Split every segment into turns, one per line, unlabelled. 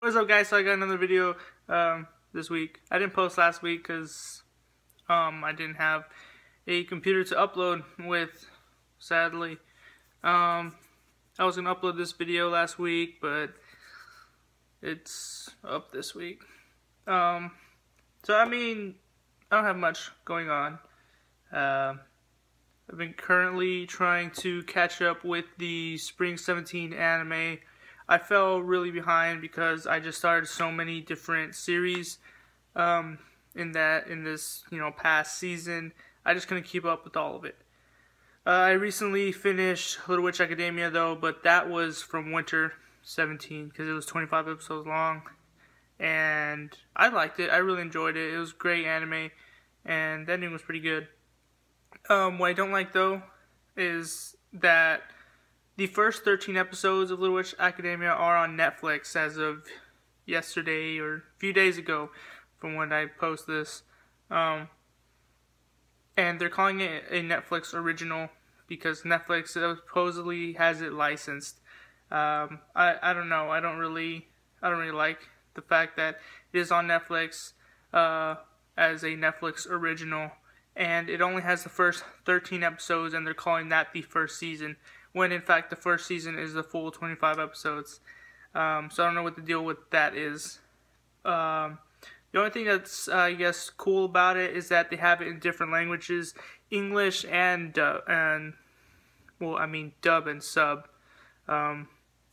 What's up, guys? So I got another video this week. I didn't post last week because I didn't have a computer to upload with, sadly. I was going to upload this video last week, but it's up this week. So I mean, I don't have much going on. I've been currently trying to catch up with the Spring 17 anime. I fell really behind because I just started so many different series in this past season. I just couldn't keep up with all of it. I recently finished Little Witch Academia though, but that was from Winter 17 because it was 25 episodes long, and I liked it. I really enjoyed it. It was great anime, and the ending was pretty good. What I don't like though is that the first 13 episodes of Little Witch Academia are on Netflix as of yesterday or a few days ago from when I post this. And they're calling it a Netflix original because Netflix supposedly has it licensed. I don't know. I don't really like the fact that it is on Netflix as a Netflix original, and it only has the first 13 episodes, and they're calling that the first season, when in fact the first season is the full 25 episodes. So I don't know what the deal with that is. The only thing that's, I guess, cool about it is that they have it in different languages, English and dub and sub,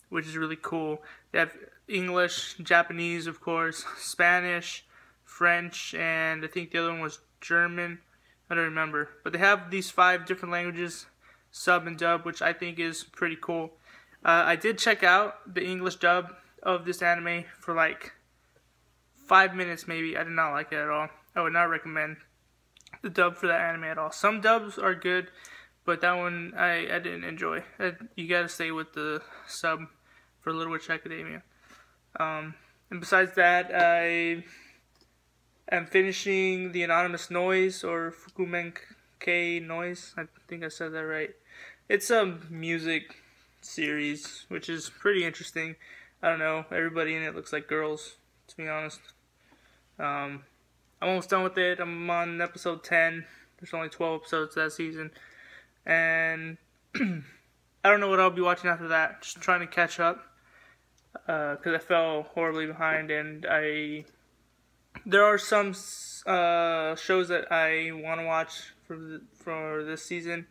which is really cool. They have English, Japanese, of course, Spanish, French, and I think the other one was German. I don't remember. But they have these 5 different languages, sub and dub, which I think is pretty cool. I did check out the English dub of this anime for like 5 minutes maybe. I did not like it at all. I would not recommend the dub for that anime at all. Some dubs are good, but that one I didn't enjoy. You gotta stay with the sub for Little Witch Academia. And besides that, I am finishing the Anonymous Noise, or Fukumenke Noise. I think I said that right. It's a music series, which is pretty interesting. I don't know, everybody in it looks like girls, to be honest. I'm almost done with it. I'm on episode 10. There's only 12 episodes that season. And I don't know what I'll be watching after that. Just trying to catch up. Because I fell horribly behind, and there are some shows that I want to watch for this season.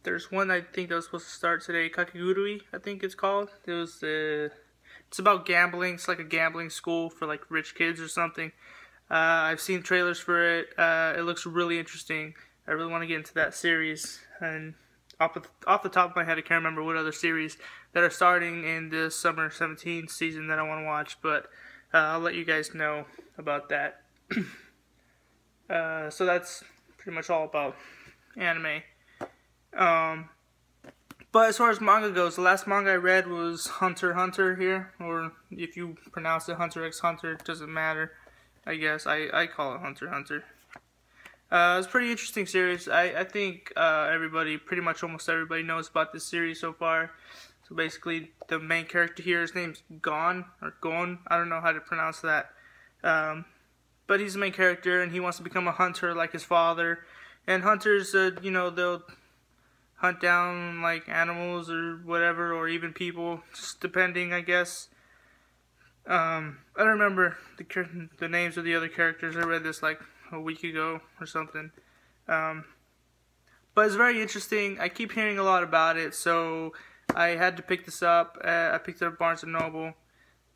There's one I think that was supposed to start today, Kakegurui, I think it's called. It's about gambling. It's like a gambling school for like rich kids or something. I've seen trailers for it. It looks really interesting. I really want to get into that series, and off the top of my head, I can't remember what other series that are starting in this summer 17 season that I want to watch, but I'll let you guys know about that. So that's pretty much all about anime. But as far as manga goes, the last manga I read was Hunter x Hunter here, or if you pronounce it Hunter x Hunter, it doesn't matter. I guess I call it Hunter x Hunter. It's a pretty interesting series. I think pretty much almost everybody knows about this series so far. So basically, the main character here, his name's Gon, or Gon, I don't know how to pronounce that. But he's the main character, and he wants to become a hunter like his father. And hunters, they'll hunt down like animals or whatever, or even people, just depending, I guess. I don't remember the names of the other characters. I read this like a week ago or something. But it's very interesting. I keep hearing a lot about it, so I had to pick this up. I picked it up at Barnes & Noble,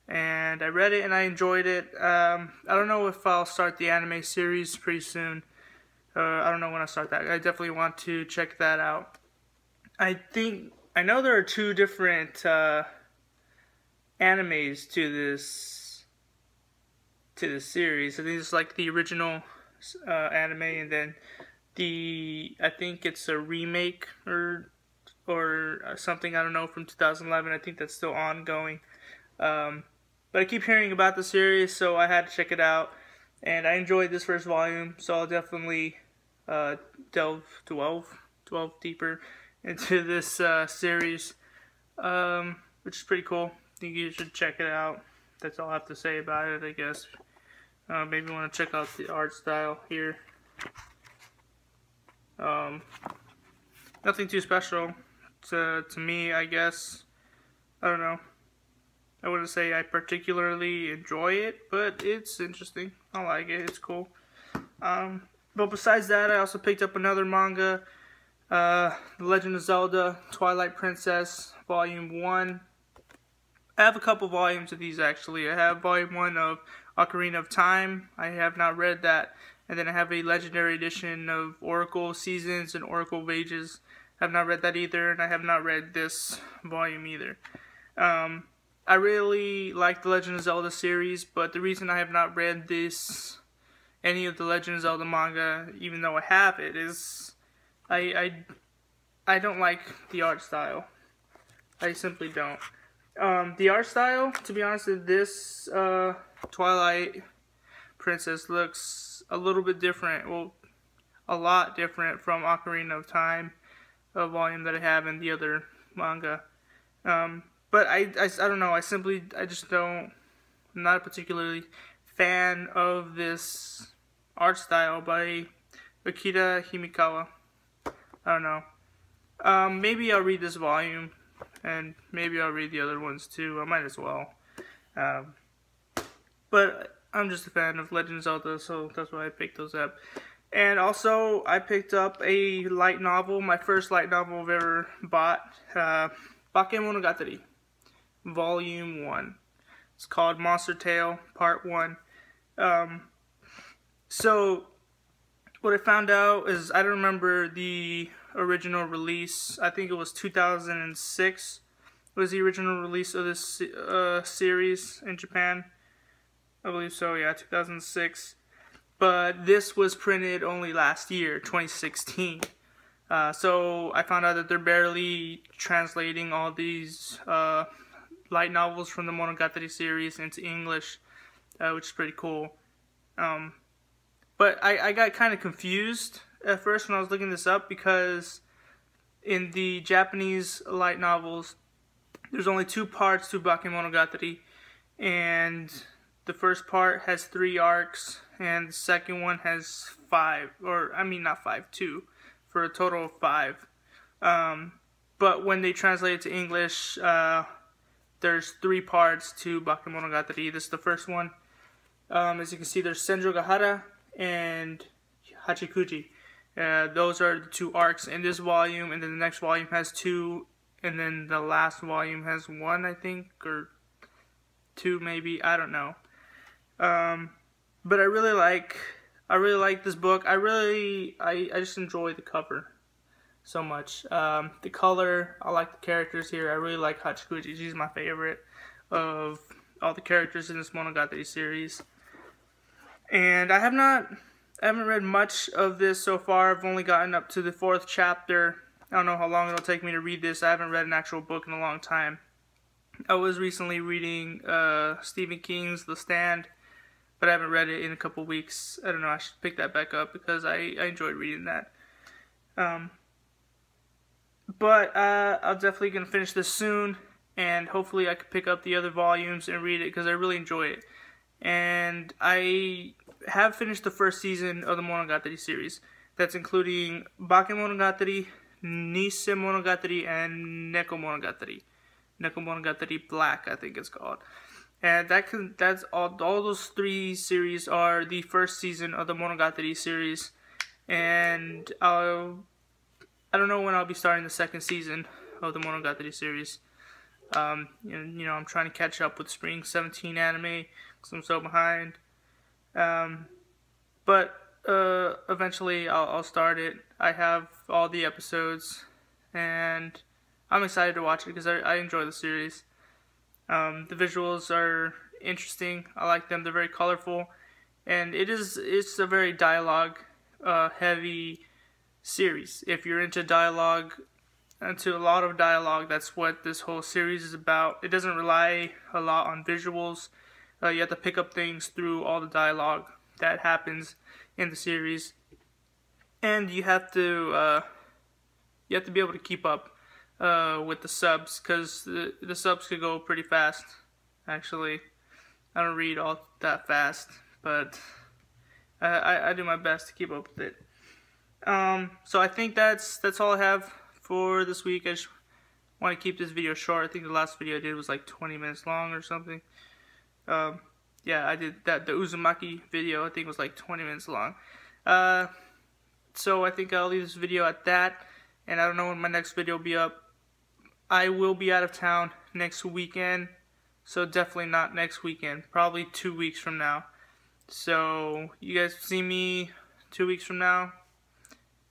and I read it and I enjoyed it. I don't know if I'll start the anime series pretty soon. I don't know when I'll start that. I definitely want to check that out. I know there are 2 different animes to this series. I think it's like the original anime, and then I think it's a remake or something, I don't know, from 2011. I think that's still ongoing. But I keep hearing about the series, so I had to check it out, and I enjoyed this first volume, so I'll definitely delve deeper into this series. which is pretty cool. I think you should check it out. That's all I have to say about it, I guess. Maybe want to check out the art style here. Nothing too special to me, I guess. I don't know. I wouldn't say I particularly enjoy it, but it's interesting. I like it. It's cool. But besides that, I also picked up another manga, The Legend of Zelda: Twilight Princess, Volume 1. I have a couple volumes of these, actually. I have Volume 1 of Ocarina of Time. I have not read that. And then I have a Legendary Edition of Oracle Seasons and Oracle of Ages. I have not read that either, and I have not read this volume either. I really like the Legend of Zelda series, but the reason I have not read any of the Legend of Zelda manga, even though I have it, is I don't like the art style. I simply don't. The art style, to be honest, this Twilight Princess looks a little bit different. Well, a lot different from Ocarina of Time, a volume that I have in the other manga. But I don't know, I just don't, I'm not a particularly fan of this art style by Akira Himikawa. I don't know. Maybe I'll read this volume, and maybe I'll read the other ones too. I might as well. But I'm just a fan of Legend of Zelda, so that's why I picked those up. And also, I picked up a light novel, my first light novel I've ever bought, Monogatari, Volume 1. It's called Monster Tale, Part 1. So, what I found out is, I don't remember the original release. I think it was 2006 was the original release of this series in Japan. I believe so, yeah, 2006. But this was printed only last year, 2016. So I found out that they're barely translating all these light novels from the Monogatari series into English, which is pretty cool. But I got kind of confused at first when I was looking this up, because in the Japanese light novels, there's only 2 parts to Bakemonogatari, and the first part has 3 arcs, and the second one has 5, or I mean not 5, 2, for a total of 5. But when they translate it to English, there's 3 parts to Bakemonogatari. This is the first one. As you can see, there's Senjogahara and Hachikuji. Those are the 2 arcs in this volume, and then the next volume has 2, and then the last volume has 1, I think, or 2 maybe, I don't know. But I really like this book. I just enjoy the cover so much. The color, I like the characters here. I really like Hachikuji. She's my favorite of all the characters in this Monogatari series. And I haven't read much of this so far. I've only gotten up to the 4th chapter. I don't know how long it'll take me to read this. I haven't read an actual book in a long time. I was recently reading Stephen King's The Stand, but I haven't read it in a couple weeks. I don't know, I should pick that back up because I enjoyed reading that. But I'm definitely going to finish this soon, and hopefully I can pick up the other volumes and read it because I really enjoy it. And I have finished the first season of the Monogatari series. That's including Bakemonogatari, Nisei Monogatari, and Neko Monogatari. Neko Monogatari Black, I think it's called. And that's all those 3 series are the first season of the Monogatari series. And I don't know when I'll be starting the 2nd season of the Monogatari series. You know, I'm trying to catch up with Spring 17 anime because I'm so behind. But eventually I'll start it. I have all the episodes, and I'm excited to watch it because I enjoy the series. The visuals are interesting. I like them. They're very colorful, and it's a very dialogue heavy series. If you're into dialogue, into a lot of dialogue, that's what this whole series is about. It doesn't rely a lot on visuals. You have to pick up things through all the dialogue that happens in the series, and you have to be able to keep up with the subs, because the subs could go pretty fast. Actually, I don't read all that fast, but I do my best to keep up with it. So I think that's all I have for this week. I just want to keep this video short. I think the last video I did was like 20 minutes long or something. Yeah, I did that. The Uzumaki video, I think, was like 20 minutes long. So I think I'll leave this video at that. And I don't know when my next video will be up. I will be out of town next weekend. So definitely not next weekend. Probably 2 weeks from now. So you guys see me 2 weeks from now.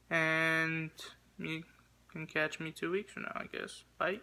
And you can catch me 2 weeks from now, I guess. Bye.